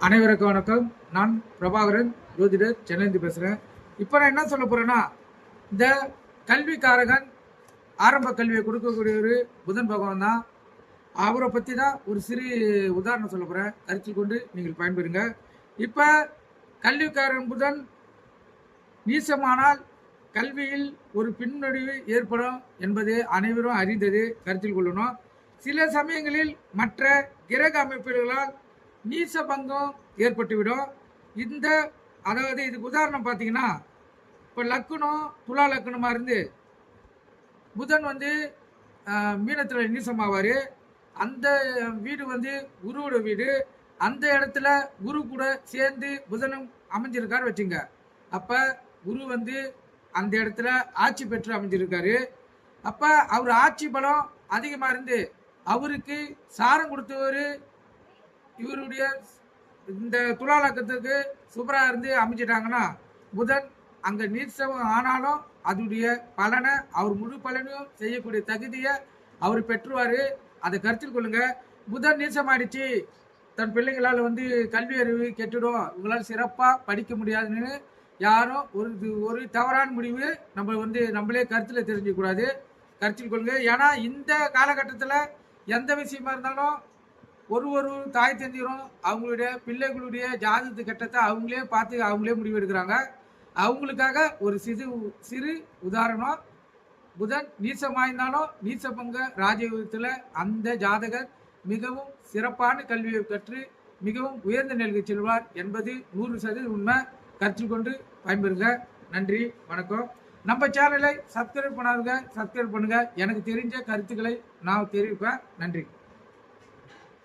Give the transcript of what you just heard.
அனைவருக்கும் வணக்கம். நான் பிரபாகரன், ஜோதிடர், சென்னையிலிருந்து பேசுகிறேன். இப்போ நான் என்ன சொல்ல போகிறேன்னா, இந்த கல்விக்காரகன் ஆரம்ப கல்வியை கொடுக்கக்கூடியவர் புதன் பகவான் தான். அவரை பற்றி தான் ஒரு சிறு உதாரணம் சொல்ல போகிறேன். கருத்தில் கொண்டு நீங்கள் பயன்பெறுங்க. இப்போ கல்விக்காரன் புதன் நீசமானால் கல்வியில் ஒரு பின்னடைவு ஏற்படும் என்பது அனைவரும் அறிந்தது, கருத்தில் கொள்ளணும். சில சமயங்களில் மற்ற கிரக அமைப்புகளால் நீச பங்கம் ஏற்பட்டுவிடும். அதாவது இதுக்கு உதாரணம் பார்த்தீங்கன்னா, இப்போ லக்குனம் துலா லக்குனமாக இருந்து புதன் மீனத்தில் நீசமாவார். அந்த வீடு குருவோட வீடு. அந்த இடத்துல குரு கூட சேர்ந்து புதனும் அமைஞ்சிருக்காரு வச்சுங்க. அப்போ குரு அந்த இடத்துல ஆட்சி பெற்று அமைஞ்சிருக்காரு. அப்போ அவர் ஆட்சி பலம் அதிகமாக இருந்து அவருக்கு சாரம் கொடுத்தவர் இவருடைய இந்த துலாலக்கத்துக்கு சூப்பராக இருந்து அமைச்சிட்டாங்கன்னா, புதன் அங்கே நீச்சம் ஆனாலும் அதனுடைய பலனை அவர் முழு பலனையும் செய்யக்கூடிய தகுதியை அவர் பெற்றுவார். அதை கருத்தில் கொள்ளுங்க. புதன் நீச்சமாயிடுச்சு, தன் பிள்ளைங்களால் கல்வி அறிவு கெட்டுடும், இவங்களால் சிறப்பாக படிக்க முடியாதுன்னு யாரும் ஒரு தவறான முடிவு நம்மளே கருத்தில் தெரிஞ்சுக்கூடாது. கருத்தில் கொள்ளுங்க. ஏன்னா இந்த காலகட்டத்தில் எந்த விஷயமா இருந்தாலும் ஒரு தாய் தந்தையரும் அவங்களுடைய பிள்ளைகளுடைய ஜாதகத்து கட்டத்தை அவங்களே பார்த்து அவங்களே முடிவு எடுக்கிறாங்க. அவங்களுக்காக ஒரு சிறு உதாரணம். புதன் நீசமாயிருந்தாலும் நீசபங்க ராஜயோகத்தில் அந்த ஜாதகர் மிகவும் சிறப்பான கல்வியை கற்று மிகவும் உயர்ந்த நிலைக்கு செல்வார் என்பது 100% உண்மை. கருத்தில் கொண்டு பயன்பெறுங்க. நன்றி, வணக்கம். நம்ம சேனலை சப்ஸ்கிரைப் பண்ணாதுங்க, சப்ஸ்கிரைப் பண்ணுங்க. எனக்கு தெரிஞ்ச கருத்துக்களை நான் தெரிவிப்பேன். நன்றி.